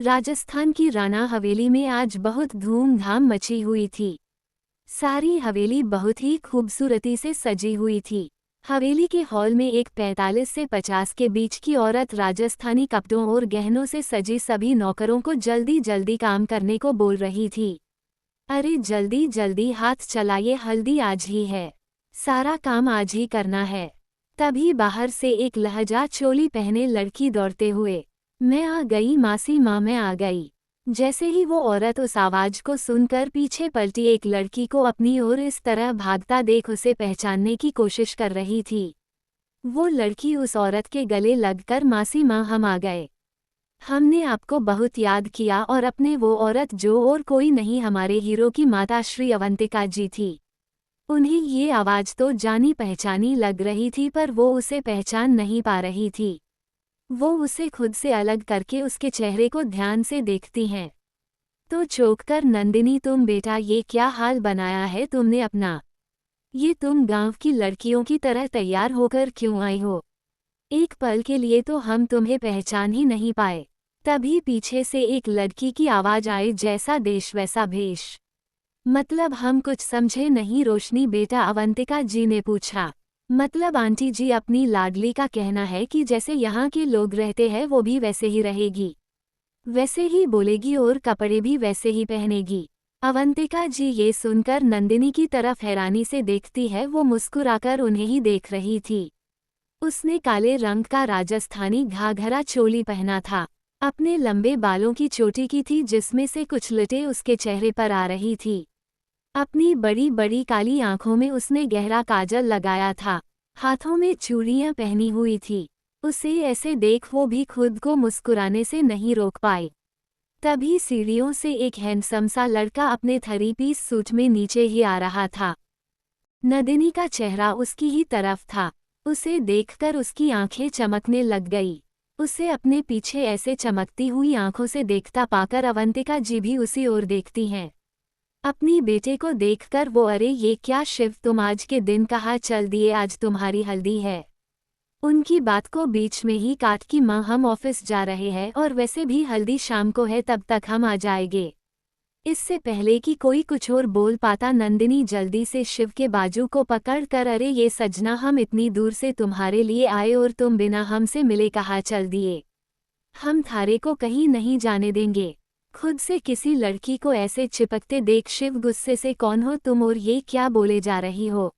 राजस्थान की राणा हवेली में आज बहुत धूमधाम मची हुई थी। सारी हवेली बहुत ही खूबसूरती से सजी हुई थी। हवेली के हॉल में एक 45 से 50 के बीच की औरत राजस्थानी कपड़ों और गहनों से सजी सभी नौकरों को जल्दी जल्दी काम करने को बोल रही थी। अरे जल्दी जल्दी हाथ चलाइए, हल्दी आज ही है, सारा काम आज ही करना है। तभी बाहर से एक लहजा चोली पहने लड़की दौड़ते हुए, मैं आ गई मासी माँ, मैं आ गई। जैसे ही वो औरत उस आवाज को सुनकर पीछे पलटी, एक लड़की को अपनी ओर इस तरह भागता देख उसे पहचानने की कोशिश कर रही थी। वो लड़की उस औरत के गले लगकर, मासी माँ हम आ गए, हमने आपको बहुत याद किया। और अपने वो औरत जो और कोई नहीं, हमारे हीरो की माता श्री अवंतिका जी थी। उन्हें ये आवाज तो जानी पहचानी लग रही थी, पर वो उसे पहचान नहीं पा रही थी। वो उसे खुद से अलग करके उसके चेहरे को ध्यान से देखती हैं तो चौंक कर, नंदिनी तुम बेटा, ये क्या हाल बनाया है तुमने अपना? ये तुम गांव की लड़कियों की तरह तैयार होकर क्यों आई हो? एक पल के लिए तो हम तुम्हें पहचान ही नहीं पाए। तभी पीछे से एक लड़की की आवाज आई, जैसा देश वैसा भेष। मतलब हम कुछ समझे नहीं रोशनी बेटा, अवंतिका जी ने पूछा। मतलब आंटी जी, अपनी लाडली का कहना है कि जैसे यहाँ के लोग रहते हैं वो भी वैसे ही रहेगी, वैसे ही बोलेगी और कपड़े भी वैसे ही पहनेगी। अवंतिका जी ये सुनकर नंदिनी की तरफ हैरानी से देखती है। वो मुस्कुराकर उन्हें ही देख रही थी। उसने काले रंग का राजस्थानी घाघरा चोली पहना था। अपने लंबे बालों की चोटी की थी जिसमें से कुछ लटे उसके चेहरे पर आ रही थी। अपनी बड़ी बड़ी काली आंखों में उसने गहरा काजल लगाया था। हाथों में चूड़ियां पहनी हुई थी। उसे ऐसे देख वो भी खुद को मुस्कुराने से नहीं रोक पाई। तभी सीढ़ियों से एक हैंडसम सा लड़का अपने 3 पीस सूट में नीचे ही आ रहा था। नंदिनी का चेहरा उसकी ही तरफ था। उसे देखकर उसकी आंखें चमकने लग गई। उसे अपने पीछे ऐसे चमकती हुई आंखों से देखता पाकर अवंतिका जी भी उसी ओर देखती हैं। अपनी बेटे को देखकर वो, अरे ये क्या शिव, तुम आज के दिन कहाँ चल दिए, आज तुम्हारी हल्दी है। उनकी बात को बीच में ही काट की, माँ हम ऑफिस जा रहे हैं और वैसे भी हल्दी शाम को है, तब तक हम आ जाएंगे। इससे पहले कि कोई कुछ और बोल पाता, नंदिनी जल्दी से शिव के बाजू को पकड़ कर, अरे ये सजना, हम इतनी दूर से तुम्हारे लिए आए और तुम बिना हमसे मिले कहाँ चल दिए। हम थारे को कहीं नहीं जाने देंगे। खुद से किसी लड़की को ऐसे चिपकते देख शिव गुस्से से, कौन हो तुम और ये क्या बोले जा रही हो?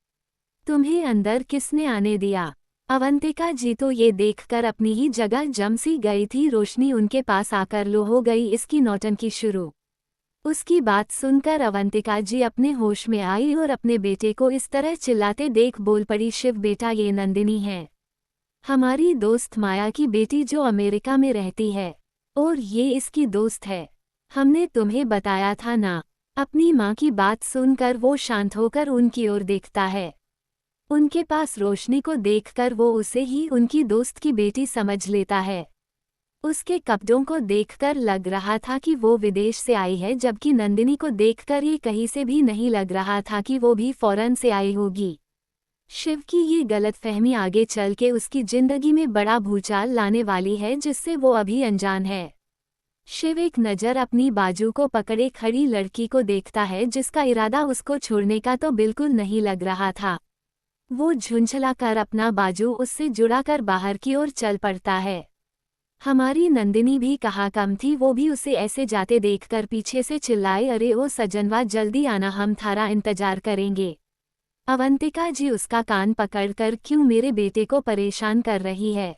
तुम्हें अंदर किसने आने दिया? अवंतिका जी तो ये देखकर अपनी ही जगह जम सी गई थी। रोशनी उनके पास आकर लो हो गई इसकी नौटंकी शुरू। उसकी बात सुनकर अवंतिका जी अपने होश में आई और अपने बेटे को इस तरह चिल्लाते देख बोल पड़ी, शिव बेटा ये नंदिनी है, हमारी दोस्त माया की बेटी जो अमेरिका में रहती है, और ये इसकी दोस्त है। हमने तुम्हें बताया था ना। अपनी माँ की बात सुनकर वो शांत होकर उनकी ओर देखता है। उनके पास रोशनी को देखकर वो उसे ही उनकी दोस्त की बेटी समझ लेता है। उसके कपड़ों को देखकर लग रहा था कि वो विदेश से आई है, जबकि नंदिनी को देखकर ये कहीं से भी नहीं लग रहा था कि वो भी फॉरेन से आई होगी। शिव की ये गलतफहमी आगे चल के उसकी जिंदगी में बड़ा भूचाल लाने वाली है, जिससे वो अभी अनजान है। शिव एक नज़र अपनी बाजू को पकड़े खड़ी लड़की को देखता है, जिसका इरादा उसको छोड़ने का तो बिल्कुल नहीं लग रहा था। वो झुंझलाकर अपना बाजू उससे जुड़ाकर बाहर की ओर चल पड़ता है। हमारी नंदिनी भी कहाँ कम थी, वो भी उसे ऐसे जाते देखकर पीछे से चिल्लाए, अरे ओ सजनवा जल्दी आना, हम थारा इंतजार करेंगे। अवंतिका जी उसका कान पकड़कर, क्यों मेरे बेटे को परेशान कर रही है?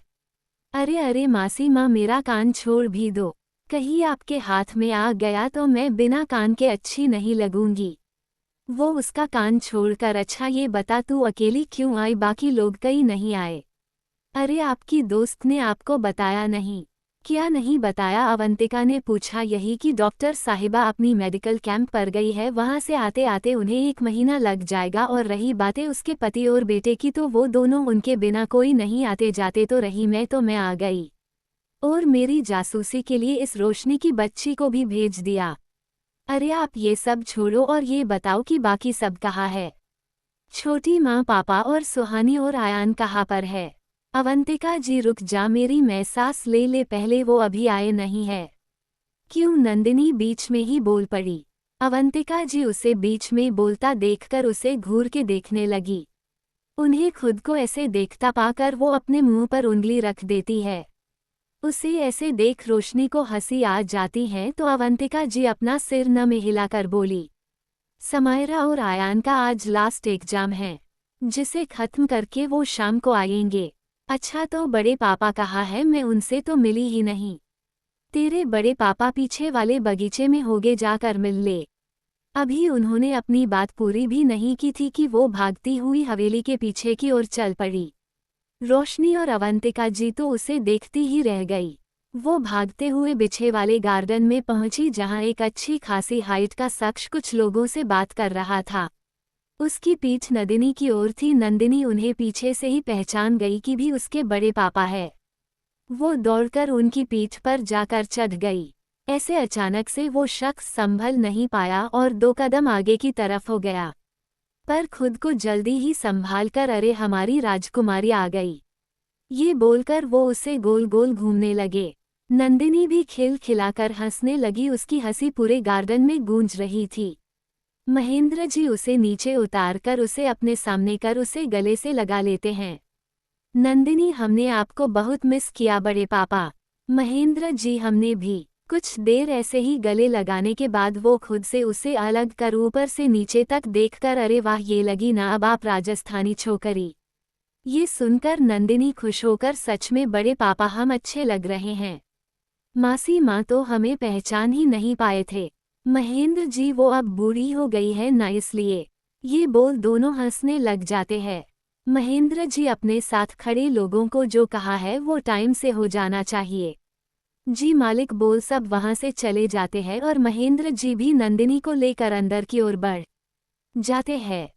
अरे अरे मासी माँ, मेरा कान छोड़ भी दो, कहीं आपके हाथ में आ गया तो मैं बिना कान के अच्छी नहीं लगूंगी। वो उसका कान छोड़कर, अच्छा ये बता तू अकेली क्यों आई, बाकी लोग कहीं नहीं आए? अरे आपकी दोस्त ने आपको बताया नहीं? क्या नहीं बताया? अवंतिका ने पूछा। यही कि डॉक्टर साहिबा अपनी मेडिकल कैंप पर गई है, वहां से आते आते उन्हें 1 महीना लग जाएगा। और रही बातें उसके पति और बेटे की, तो वो दोनों उनके बिना कोई नहीं आते जाते, तो रही मैं, तो मैं आ गई और मेरी जासूसी के लिए इस रोशनी की बच्ची को भी भेज दिया। अरे आप ये सब छोड़ो और ये बताओ कि बाकी सब कहाँ है? छोटी माँ, पापा और सुहानी और आयान कहाँ पर है? अवंतिका जी रुक जा मेरी, मैं सांस ले ले, पहले वो अभी आए नहीं है। क्यों? नंदिनी बीच में ही बोल पड़ी। अवंतिका जी उसे बीच में बोलता देखकर उसे घूर के देखने लगी। उन्हें खुद को ऐसे देखता पाकर वो अपने मुंह पर उंगली रख देती है। उसे ऐसे देख रोशनी को हंसी आ जाती है तो अवंतिका जी अपना सिर न में हिलाकर बोली, समायरा और आयान का आज लास्ट एग्जाम है, जिसे खत्म करके वो शाम को आएंगे। अच्छा तो बड़े पापा कहाँ है? मैं उनसे तो मिली ही नहीं। तेरे बड़े पापा पीछे वाले बगीचे में होगे, जाकर मिल ले। अभी उन्होंने अपनी बात पूरी भी नहीं की थी कि वो भागती हुई हवेली के पीछे की ओर चल पड़ी। रोशनी और अवंतिका जी तो उसे देखती ही रह गई। वो भागते हुए बिछे वाले गार्डन में पहुंची जहां एक अच्छी खासी हाइट का शख्स कुछ लोगों से बात कर रहा था। उसकी पीठ नंदिनी की ओर थी। नंदिनी उन्हें पीछे से ही पहचान गई कि भी उसके बड़े पापा है। वो दौड़कर उनकी पीठ पर जाकर चढ़ गई। ऐसे अचानक से वो शख्स संभल नहीं पाया और 2 कदम आगे की तरफ हो गया, पर खुद को जल्दी ही संभालकर अरे हमारी राजकुमारी आ गई, ये बोलकर वो उसे गोल गोल घूमने लगे। नंदिनी भी खिलखिलाकर हंसने लगी। उसकी हंसी पूरे गार्डन में गूंज रही थी। महेंद्र जी उसे नीचे उतारकर उसे अपने सामने कर उसे गले से लगा लेते हैं। नंदिनी, हमने आपको बहुत मिस किया बड़े पापा। महेंद्र जी, हमने भी। कुछ देर ऐसे ही गले लगाने के बाद वो खुद से उसे अलग कर ऊपर से नीचे तक देखकर अरे वाह, ये लगी ना अब आप राजस्थानी छोकरी। ये सुनकर नंदिनी खुश होकर सच में बड़े पापा हम अच्छे लग रहे हैं। मासी माँ तो हमें पहचान ही नहीं पाए थे। महेंद्र जी, वो अब बूढ़ी हो गई है ना, इसलिए। ये बोल दोनों हंसने लग जाते हैं। महेंद्र जी अपने साथ खड़े लोगों को जो कहा है वो टाइम से हो जाना चाहिए। जी मालिक बोल सब वहां से चले जाते हैं और महेंद्र जी भी नंदिनी को लेकर अंदर की ओर बढ़ जाते हैं।